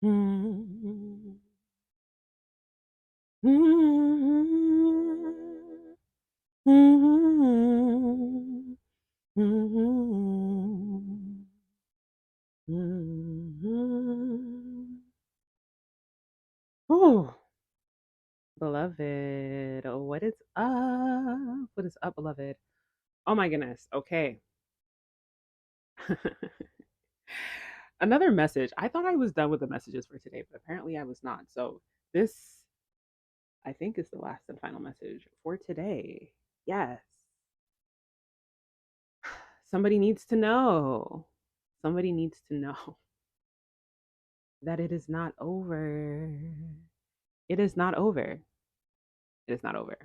Mm, mm, mm, mm, mm. Oh, beloved, what is up? What is up, beloved? Oh my goodness. Okay. Another message. I thought I was done with the messages for today, but apparently I was not. So this, I think, is the last and final message for today. Yes. Somebody needs to know. Somebody needs to know that it is not over. It is not over. It is not over.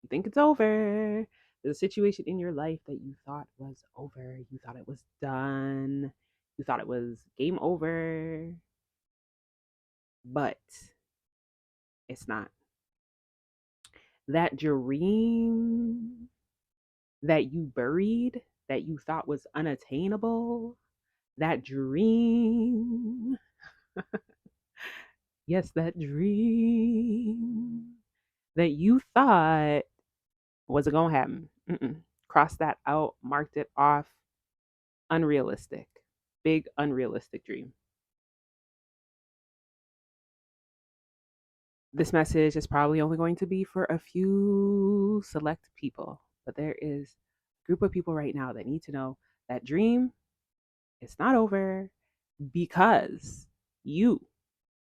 You think it's over. There's a situation in your life that you thought was over. You thought it was done. You thought it was game over, but it's not. That dream that you buried, that you thought was unattainable, that dream, yes, that dream that you thought wasn't going to happen. Mm-mm. Crossed that out, marked it off. Unrealistic. Big unrealistic dream. This message is probably only going to be for a few select people, but there is a group of people right now that need to know that dream is not over because you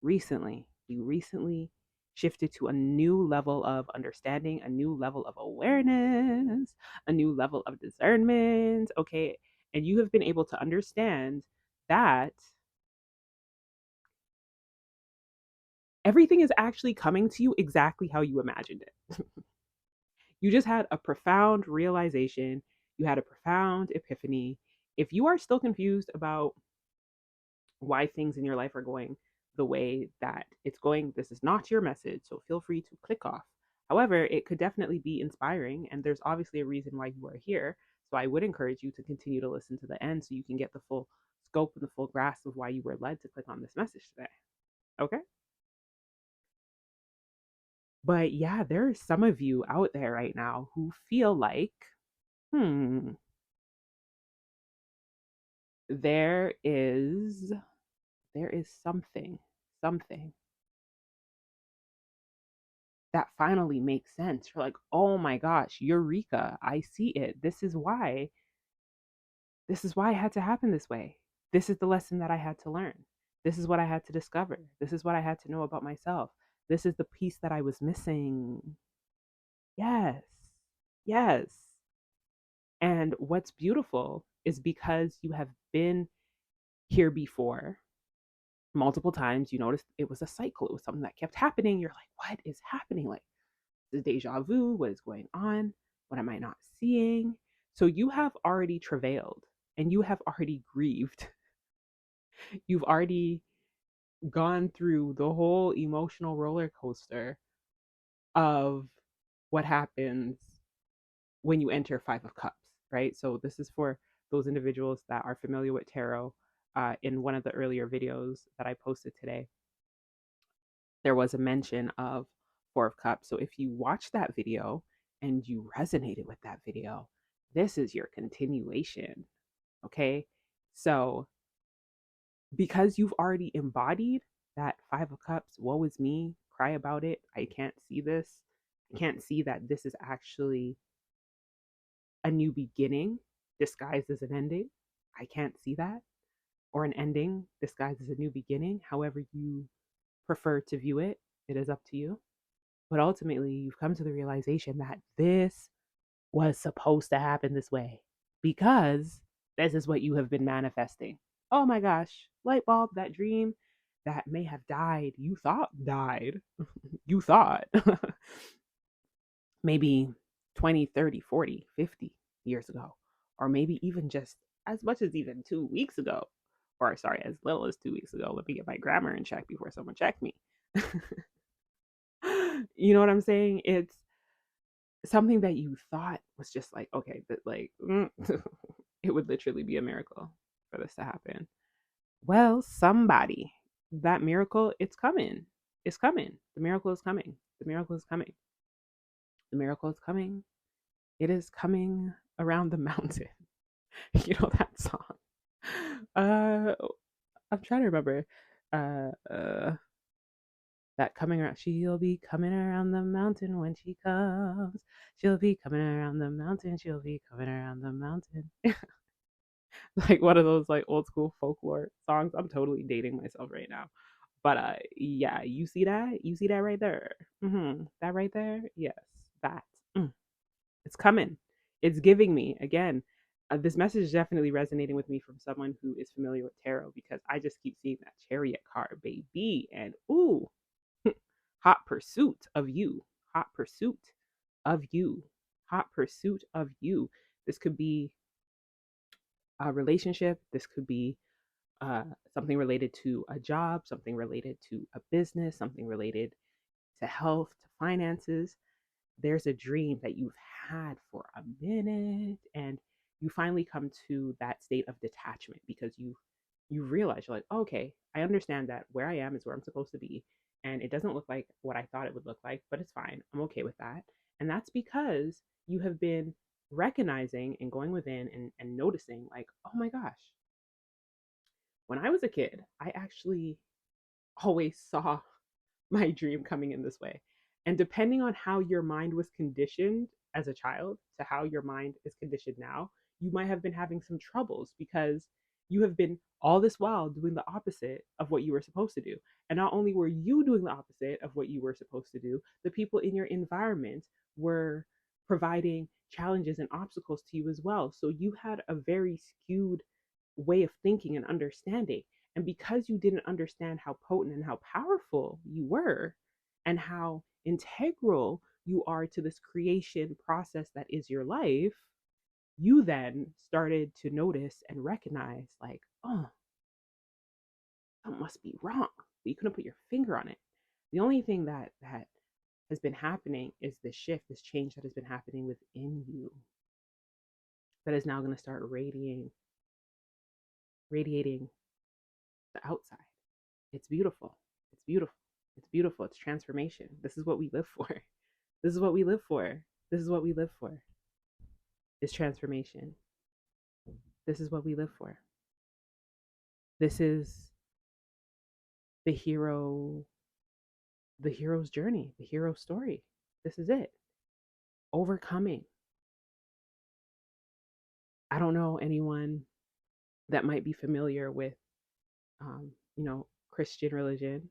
you recently shifted to a new level of understanding, a new level of awareness, a new level of discernment, okay? And you have been able to understand that everything is actually coming to you exactly how you imagined it. You just had a profound realization, you had a profound epiphany. If you are still confused about why things in your life are going the way that it's going, this is not your message. So feel free to click off. However, it could definitely be inspiring, and there's obviously a reason why you are here. So I would encourage you to continue to listen to the end so you can get the full scope and the full grasp of why you were led to click on this message today. Okay? But yeah, there are some of you out there right now who feel like, hmm, there is there is something that finally makes sense. You're like, oh my gosh, eureka, I see it. This is why it had to happen this way. This is the lesson that I had to learn. This is what I had to discover. This is what I had to know about myself. This is the piece that I was missing. Yes. Yes. And what's beautiful is because you have been here before multiple times, you noticed it was a cycle. It was something that kept happening. You're like, what is happening? Like, the deja vu, what is going on? What am I not seeing? So you have already travailed and you have already grieved. You've already gone through the whole emotional roller coaster of what happens when you enter Five of Cups, right? So this is for those individuals that are familiar with tarot. In one of the earlier videos that I posted today, there was a mention of Four of Cups. So if you watch that video and you resonated with that video, this is your continuation. Okay. So because you've already embodied that Five of Cups, woe is me, cry about it, I can't see this, I can't see that this is actually a new beginning disguised as an ending. I can't see that. Or an ending disguised as a new beginning. However, you prefer to view it, it is up to you. But ultimately, you've come to the realization that this was supposed to happen this way because this is what you have been manifesting. Oh my gosh, light bulb, that dream that may have died, you thought died, you thought maybe 20, 30, 40, 50 years ago, or maybe even just as much as even 2 weeks ago, or sorry, as little as 2 weeks ago. Let me get my grammar in check before someone check me. You know what I'm saying? It's something that you thought was just like, okay, but like, it would literally be a miracle for this to happen. Well, somebody that miracle, it's coming. It's coming. The miracle is coming. The miracle is coming. The miracle is coming. It is coming around the mountain. You know that song. Uh I'm trying to remember. Uh, uh, that coming around. She'll be coming around the mountain when she comes. She'll be coming around the mountain. She'll be coming around the mountain. Like one of those like old school folklore songs. I'm totally dating myself right now. But yeah, you see that? You see that right there? That right there? Yes, that. Mm. It's coming. It's giving me again. This message is definitely resonating with me from someone who is familiar with tarot because I just keep seeing that chariot card, baby, and ooh, hot pursuit of you, hot pursuit of you, hot pursuit of you. This could be a relationship. This could be uh, something related to a job, something related to a business, something related to health, to finances. There's a dream that you've had for a minute and you finally come to that state of detachment because you realize you're like, oh, okay, I understand that where I am is where I'm supposed to be and it doesn't look like what I thought it would look like, but it's fine. I'm okay with that. And that's because you have been recognizing and going within and noticing like, oh my gosh, when I was a kid, I actually always saw my dream coming in this way. And depending on how your mind was conditioned as a child to how your mind is conditioned now, you might have been having some troubles because you have been all this while doing the opposite of what you were supposed to do. And not only were you doing the opposite of what you were supposed to do, the people in your environment were providing challenges and obstacles to you as well. So you had a very skewed way of thinking and understanding. And because you didn't understand how potent and how powerful you were, and how integral you are to this creation process that is your life, you then started to notice and recognize, like, oh, something must be wrong. But you couldn't put your finger on it. The only thing that has been happening is this shift, this change that has been happening within you that is now going to start radiating the outside. It's beautiful. It's beautiful. It's beautiful. It's transformation. This is what we live for. This is what we live for. This is what we live for. Is transformation. This is what we live for. This is the hero's journey, the hero's story. This is it. Overcoming. I don't know anyone that might be familiar with Christian religion,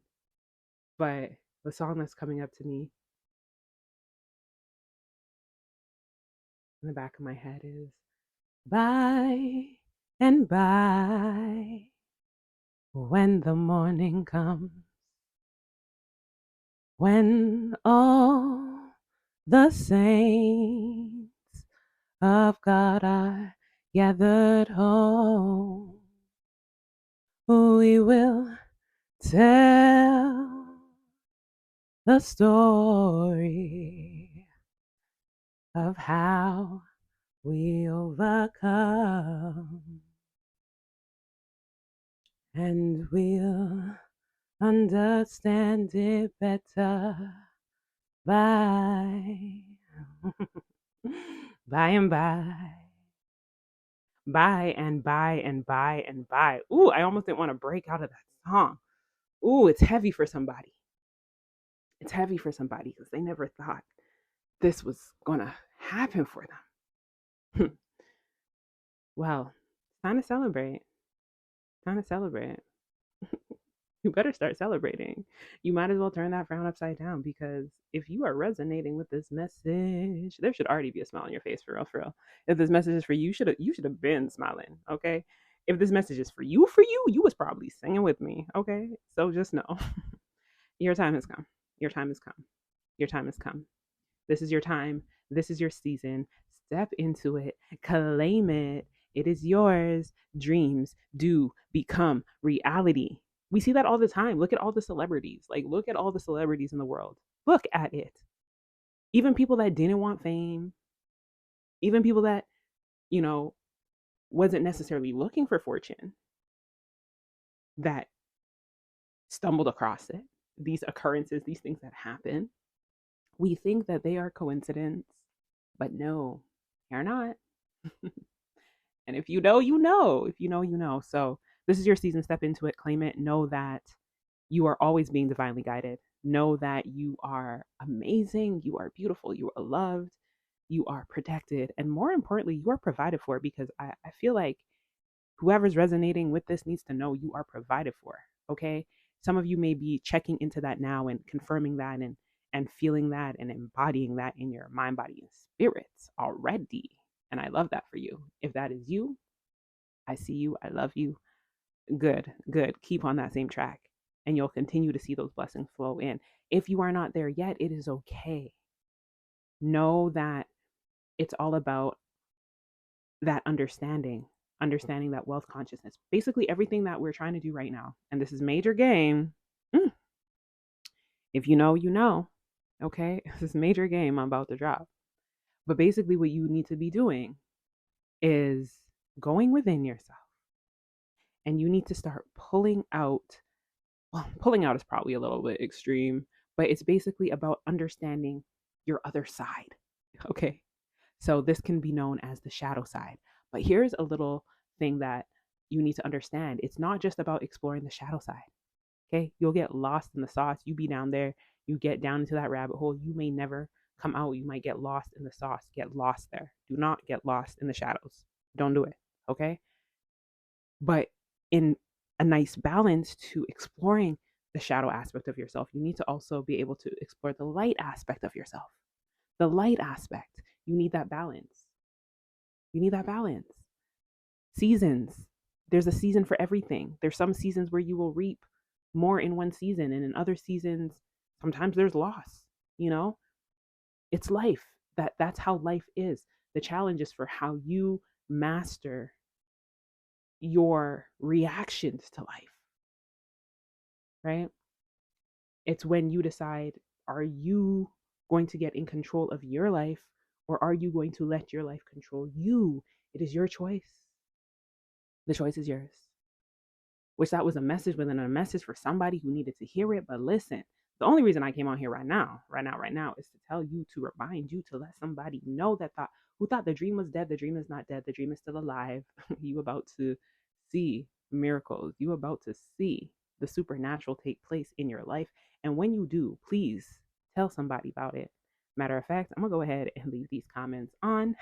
but the song that's coming up to me in the back of my head is by and by when the morning comes, when all the saints of God are gathered home, we will tell the story of how we overcome, and we'll understand it better by by and by. By and by and by and by. Ooh, I almost didn't want to break out of that song. Ooh, it's heavy for somebody. It's heavy for somebody because they never thought this was gonna happen for them. Well, it's time to celebrate. Time to celebrate. You better start celebrating. You might as well turn that frown upside down because if you are resonating with this message, there should already be a smile on your face for real, for real. If this message is for you, you should have been smiling, okay? If this message is for you was probably singing with me, okay? So just know your time has come. Your time has come. Your time has come. This is your time. This is your season. Step into it. Claim it. It is yours. Dreams do become reality. We see that all the time. Look at all the celebrities. Like, look at all the celebrities in the world. Look at it. Even people that didn't want fame, even people that, you know, wasn't necessarily looking for fortune, that stumbled across it, these occurrences, these things that happen, we think that they are coincidence, but no, they're not. And if you know, you know. If you know, you know. So this is your season. Step into it, claim it. Know that you are always being divinely guided. Know that you are amazing, you are beautiful, you are loved, you are protected, and more importantly, you are provided for, because I feel like whoever's resonating with this needs to know you are provided for. Okay. Some of you may be checking into that now and confirming that and feeling that and embodying that in your mind, body, and spirits already. And I love that for you. If that is you, I see you, I love you. Good, good. Keep on that same track and you'll continue to see those blessings flow in. If you are not there yet, it is okay. Know that it's all about that understanding that wealth consciousness. Basically, everything that we're trying to do right now, and this is major game. mm, If you know, you know. Okay, this is major game I'm about to drop. But basically, what you need to be doing is going within yourself and you need to start pulling out. Well, pulling out is probably a little bit extreme, but it's basically about understanding your other side. Okay. So this can be known as the shadow side. But here's a little thing that you need to understand. It's not just about exploring the shadow side. Okay. You'll get lost in the sauce. You be down there, you get down into that rabbit hole. You may never come out. You might get lost in the sauce, get lost there. Do not get lost in the shadows. Don't do it. Okay. But in a nice balance to exploring the shadow aspect of yourself, you need to also be able to explore the light aspect of yourself. The light aspect, you need that balance. You need that balance. Seasons, there's a season for everything. There's some seasons where you will reap more in one season, and in other seasons, sometimes there's loss. You know, it's life. That's how life is. The challenge is for how you master your reactions to life, right? It's when you decide, are you going to get in control of your life or are you going to let your life control you? It is your choice. The choice is yours. Which that was a message within a message for somebody who needed to hear it. But listen, the only reason I came on here right now, is to tell you, to remind you, to let somebody know that who thought the dream was dead, the dream is not dead, the dream is still alive. You about to see miracles. You about to see the supernatural take place in your life. And when you do, please tell somebody about it. Matter of fact, I'm gonna go ahead and leave these comments on.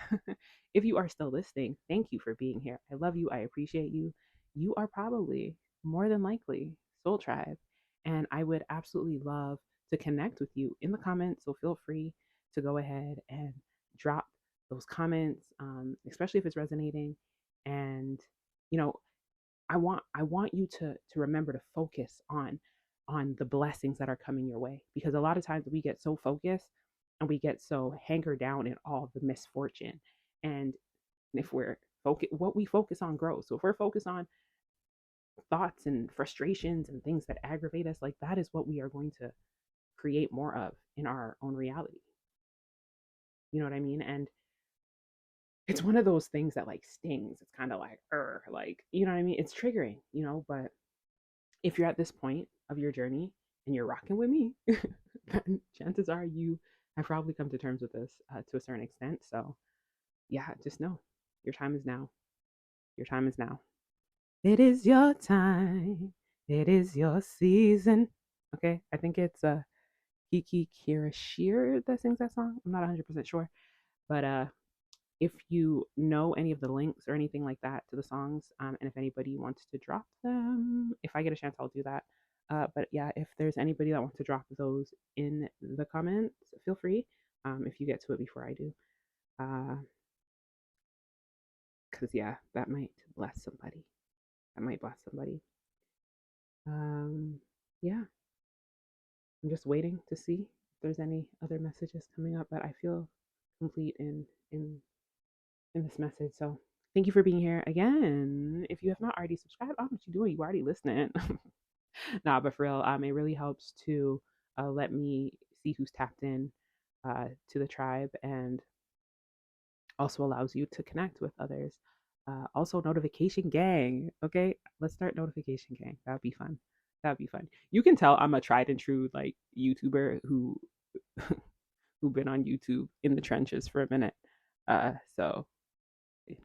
If you are still listening, thank you for being here. I love you. I appreciate you. You are probably more than likely Soul Tribe. And I would absolutely love to connect with you in the comments. So feel free to go ahead and drop those comments, especially if it's resonating. And you know, I want you to remember to focus on the blessings that are coming your way, because a lot of times we get so focused and we get so hankered down in all the misfortune. And if we're focus, what we focus on grows. So if we're focused on thoughts and frustrations and things that aggravate us, like that is what we are going to create more of in our own reality. You know what I mean? And it's one of those things that like stings. It's kind of like, you know what I mean? It's triggering, but if you're at this point of your journey and you're rocking with me, then chances are you have probably come to terms with this to a certain extent. So, yeah, just know your time is now. Your time is now. It is your time. It is your season. Okay, I think it's Kiki Kirashir that sings that song. I'm not 100% sure, but if you know any of the links or anything like that to the songs, and if anybody wants to drop them, if I get a chance, I'll do that. But yeah, if there's anybody that wants to drop those in the comments, feel free. If you get to it before I do, because yeah, that might bless somebody. That might bless somebody. Yeah, I'm just waiting to see if there's any other messages coming up, but I feel complete in this message. So thank you for being here again. If you have not already subscribed, what you doing? You already listening. Nah, but for real, it really helps to let me see who's tapped in to the tribe, and also allows you to connect with others. Also, notification gang. Okay, let's start notification gang. That would be fun. That'd be fun. You can tell I'm a tried and true like YouTuber who been on YouTube in the trenches for a minute. So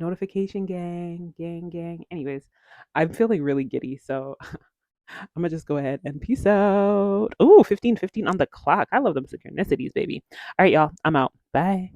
notification gang, gang, gang. Anyways, I'm feeling really giddy, so I'm gonna just go ahead and peace out. Ooh, 15:15 on the clock. I love them synchronicities, baby. All right, y'all. I'm out. Bye.